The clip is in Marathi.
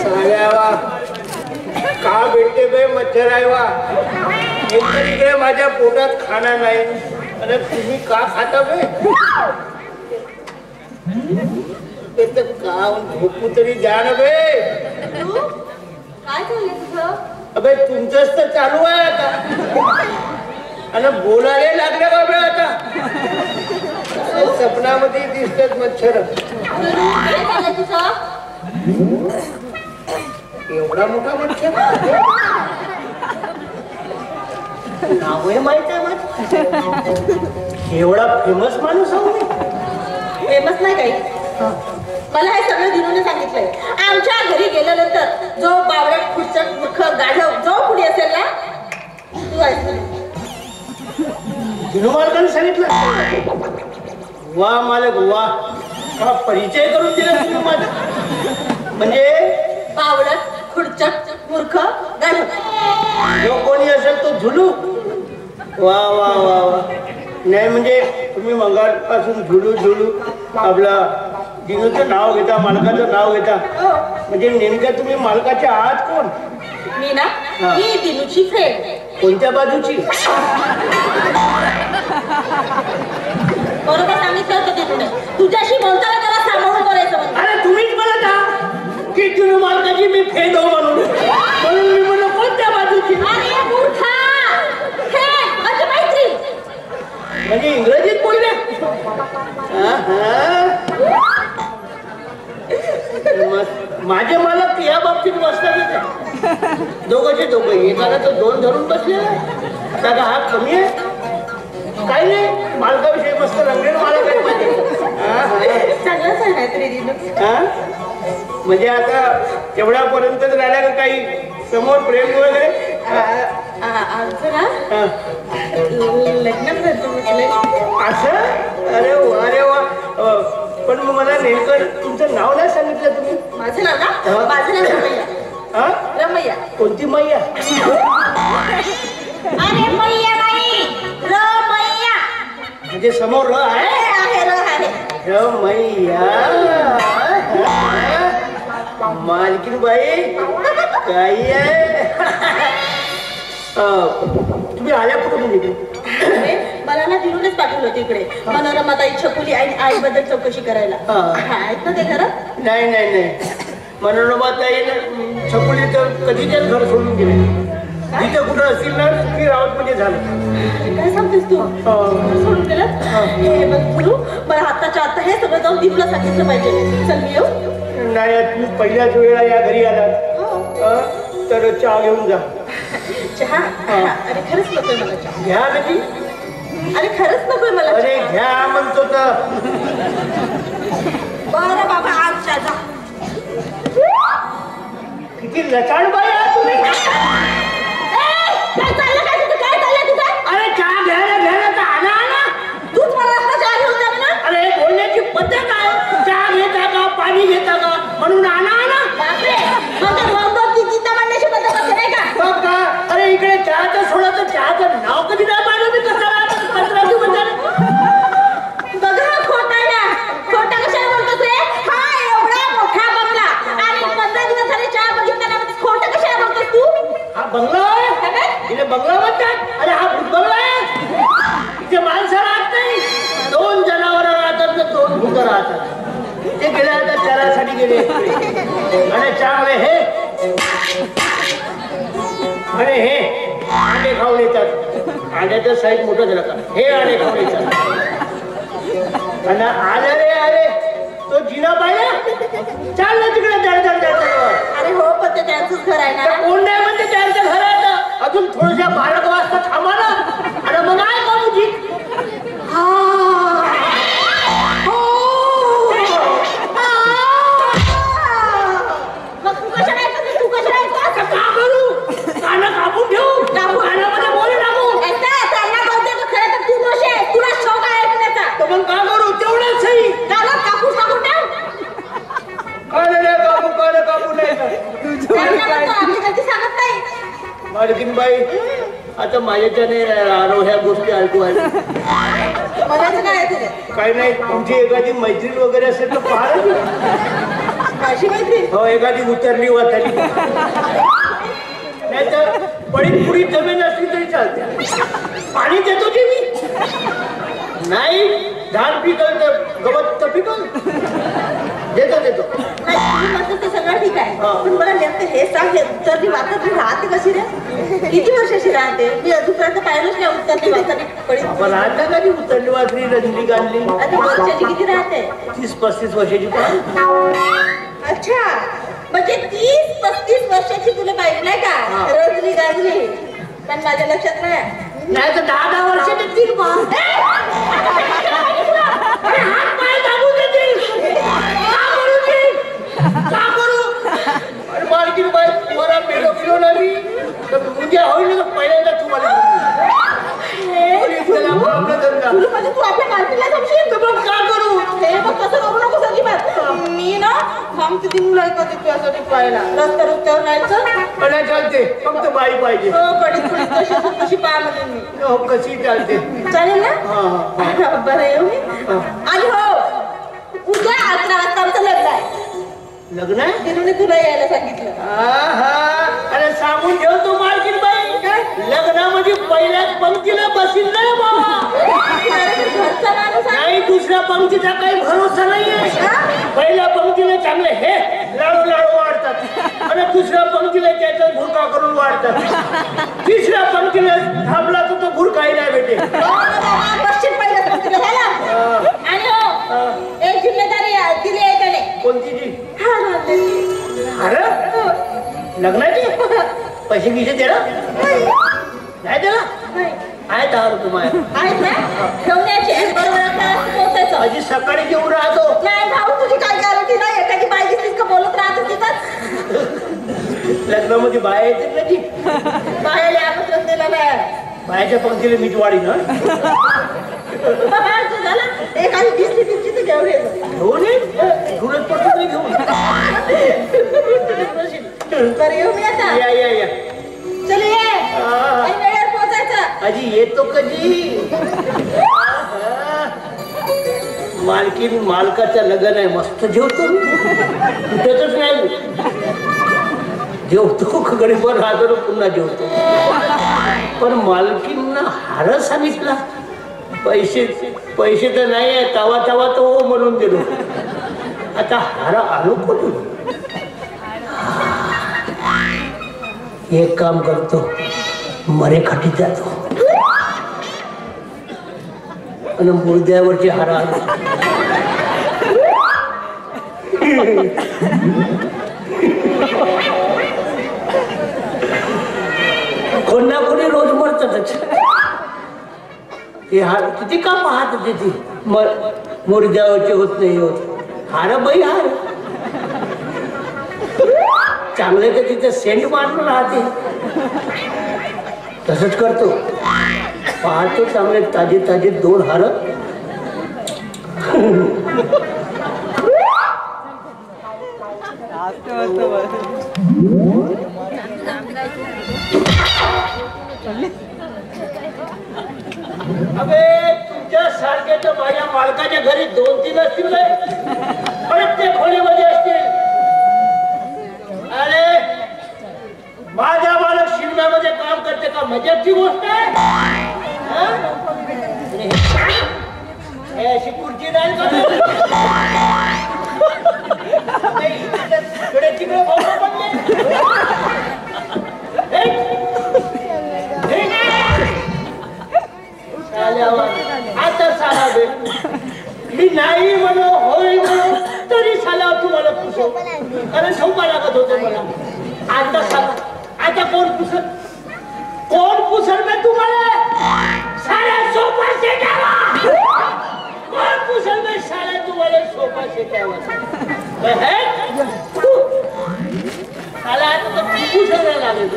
साल्यावा का भेटते बे मच्छर आहे वा इकडे माझ्या पोटात खाना नाही आणि तुम्ही का खाता बे का झोपू तरी द्या ना बे काय चाललंय तुझं अबे तुमचंच तर चालू आहे आता आणि बोलायला लागले का बे आता सपनामध्ये दिसतात मच्छर काय चाललंय तुझं एवढा मोठा मच्छर नाव माहित आहे मग एवढा फेमस माणूस आहे फेमस नाही काही मला हे सगळं दिनूने सांगितलंय आमच्या घरी गेल्यानंतर जो बावळट खुर्चट मूर्ख गाढव जो पुढे असेल ना तू आहेस दिनू मालकाने सांगितलं वा मालक वा हा परिचय करून दिला तुम्ही माझा म्हणजे बावळट खुर्चट मूर्ख गाढव जो कोणी असेल तो झुलू वा वा वा वा नाही म्हणजे तुम्ही मंगापासून झुलू झुलू आपला दिनूचं नाव घेता मालकाचं नाव घेता म्हणजे नेमक्या तुम्ही मालकाचे आहात कोण मी ना मी दिनूची फ्रेंड कोणत्या बाजूची बरोबर सांगितलं होतं दिनूने तुझ्याशी बोलताना त्याला सांभाळून बोलायचं अरे तुम्हीच म्हणत आहात की दिनू मालकाची मी फ्रेंड हो म्हणून मी म्हणलो कोणत्या बाजूची अरे मूर्खा फ्रेंड म्हणजे मैत्रीण म्हणजे इंग्रजीत बोलले माझे मालक या बाबतीत बसतात दोघंचे दोघं एकाला तर दोन धरून बसले आता का हा कमी आहे काही नाही मालकाविषयी मस्त रंगेल मालक आहे माझे चांगलंच आहे तरी दिनू म्हणजे आता तेवढ्यापर्यंतच राहिल्या का काही समोर प्रेम वगैरे आमचं ना लग्न असं अरे वा रे वा पण मग मला नेमकं तुमचं नाव नाही सांगितलं तुम्ही माझं नाव ना माझं नाव रमैया रमैया कोणती मैया अरे मैया नाही रमैया म्हणजे समोर र आहे रमैया मालकीन बाई काही आहे तुम्ही आल्या कुठून निघे मला ना दिनूनच पाठवलं होतं इकडे मनोरमाताई छकुली आईबद्दल चौकशी करायला आहेत ना ते घरात नाही नाही नाही मनोरमाताई छकुली तर कधीच्याच घर सोडून गेले तिथे कुठं असतील ना की रावत म्हणजे झालं काय सांगतेस तू सोडून गेलं हे बघ गुरु मला आत्ताच्या आता हे सगळं जाऊन दीपला सांगितलं पाहिजे चल मी येऊ नाही तुम्ही पहिल्याच वेळेला या घरी आलात तर चहा घेऊन जा चहा अरे खरंच नकोय मला चहा घ्या म्हणजे अरे खरंच नकोय मला अरे घ्या म्हणतो तर बरं बाबा आज जा किती लचाण बाई आहात तुम्ही काय चाललं तुझं अरे चहा घ्यायला तर आला तूच मला आता चहा घेऊन जा ना अरे बोलण्याची पद्धत आहे चहा घेता का पाणी घेता का म्हणून आणा बापरे मग गीता म्हणण्याची पद्धत असते नाही का बघ का अरे इकडे चहाचं सोडाचं चहाचं नाव कधी नाही पाहिलं मी कसं बघा खोटा आहे ना खोटा कशाला बोलतोस रे हा एवढा मोठा बंगला आणि 15 दिवस झाले चहा बघितला खोटं कशाला बोलतोस तू हा बंगला आहे इथे बंगला म्हणतात अरे हा भूत बंगला आहे इथे माणसं राहत नाही 2 जनावरं राहतात तर 2 भूत राहतात ते गेले आता चहासाठी गेले आणि चहामध्ये हे आणि हे अंडे खाऊन येतात अंड्याचं साईज मोठं झालं का हे अंडे खाऊन येतात आणि आले तो जिना पाहिला चाललं तिकडे दड अरे हो पण ते त्यांचंच घर आहे ना कोण नाही म्हणजे त्यांचं घर आहे अजून थोड्याशा 12 वाजता थांबा ना आणि मग काय करू जी कापून ठेवू कानामध्ये बोल टाकू त्यांना बोलते तर खरं तर तू दोष आहे तुला शौक आहे ऐकण्याचा तर मग काय करू तेवढंच सही कापूस टाकून ठेव कापू नाही सांगत नाही मालकीन बाई आता माझ्याच्याने ह्या गोष्टी ऐकू बघायचं काय आहे तुझे? काही नाही, तुमची एखादी मैत्रीण वगैरे असेल तर पाहा ना. माझी मैत्रीण? हो, एखादी उतरली वातरली नाही तर पडीत पुढी जमीन असली तरी चालते. पाणी देतो की मी नाही, धान पिकल तर गवत तर पिकल, देतो देतो. नाही, तुम्ही म्हणतो ते सगळं ठीक आहे, हा. पण मला नेमकं हे सांग, हे उत्तरली वातरली राहते कशी रे? किती वर्षाची राहते? मी अजूनपर्यंत पाहिलंच नाही उत्तरली वातरली पडीत. आपण आता कधी उतरली वाचली रंजली गांधली. आता वर्षाची किती राहते? 30-35 वर्षाची. अच्छा, म्हणजे 30-35 वर्षाची तुला पाहिजे नाही हा. का रजनी गाजली? पण माझ्या लक्षात नाही. नाही तर 10-10 वर्ष देतील मग. अरे हात पाय दाबून देतील. का करू ते? का करू? अरे मालकीन बाई, मला मेलो किलो नाही तर उद्या होईल ना पहिल्यांदा तुम्हाला आपला धंदा. तुला म्हणजे तू आपल्या मालकीला समजेल तर मग का करू? हे बघ कसं करू नको अजिबात. मी ना थांबते ती मुलं ऐकते तुझ्यासाठी पाहायला. रस्ता रस्त्यावर राहायचं मला चालते, फक्त बाई पाहिजे. हो, पडीत पडीत कशी असेल तशी पाहा मध्ये मी. हो, कशी चालते. चालेल ना? हा. बरं येऊ मी. आणि हो, उद्या 11 वाजता आमचं लग्न आहे. लग्न आहे? तिने तुला यायला सांगितलं. अरे सांगून ठेवतो मालकीन बाई, काय? लग्नामध्ये पहिल्याच पंक्तीला बसील नाही बाबा. घरचा माणूस आहे. नाही, दुसऱ्या पंक्तीचा काही भरोसा नाहीये. पहिल्या पंक्तीला चांगले हे लाडू लाडू वाढतात आणि दुसऱ्या पंक्तीला त्याचा भुरका करून वाढतात. तिसऱ्या पंक्तीला थांबला तर तो भुरकाही नाही भेटे. बसशील पहिल्या पंक्तीला झाला. आणि हो, एक जिम्मेदारी दिली आहे त्याने. कोणती जी? अरे लग्नाची पैसे किसे दे नाही त्याला आहे 10 रुपये माझ्या. आहेत ना? घेऊन यायचे बरोबर पोहोचायचं. अजी सकाळी घेऊन राहतो. नाही भाऊ, तुझी काय गॅरंटी नाही. एखादी बाई दिसलीस का बोलत राहत तिथंच. लग्नामध्ये बाया येते ना ती. बाहेर आमंत्रण दिलं नाही. बायाच्या पंक्तीला मीठ वाढी ना झालं एखादी दिसली तिची तर घेऊन येतो. घेऊन ये, घेऊनच पडतो तरी घेऊन. बरं येऊ मी आता. या या या. चल ये आणि वेळेवर पोहोचायचं. अजी येतो कधी? मालकीन मालकाचं लग्न आहे, मस्त जेवतो. कुठेच नाही जेवतो, गडीवर राहतो पुन्हा जेवतो. पण मालकींना हार सांगितला. पैसे तर नाही आहे, तवा तवा तो हो म्हणून दिलो. आता हार आलो कोणी? एक काम करतो, मरे खाटीत जातो आणि मुर्द्यावरची हार आलो. कोण ना कोणी रोज मरतातच. हे हार किती का पाहत होते ती मुर्द्यावरचे होत नाही होत. हार बाई हार चांगले तर तिथे सेंट मारून राहते. तसंच करतो, पाहतो चांगले ताजे ताजे 2 हार. अबे तुमच्या सारखे तर माझ्या मालकाच्या घरी 2-3 असतील नाही, प्रत्येक खोलीमध्ये असतील. अरे माझा मालक शिमल्यामध्ये काम करते का? मजाची गोष्ट आहे. अशी खुर्ची नाही का? तिकडे आता साला मी नाही म्हणू होय म्हणू तरी साला तुम्हाला पुसव, कारण सोपा लागत होते मला. आता साला आता कोण पुसल मी तुम्हाला? साला सोपा शेटावा. कोण पुसल मी साला तुम्हाला सोपा शेटावा? साला आता तर पुसायला लागेल.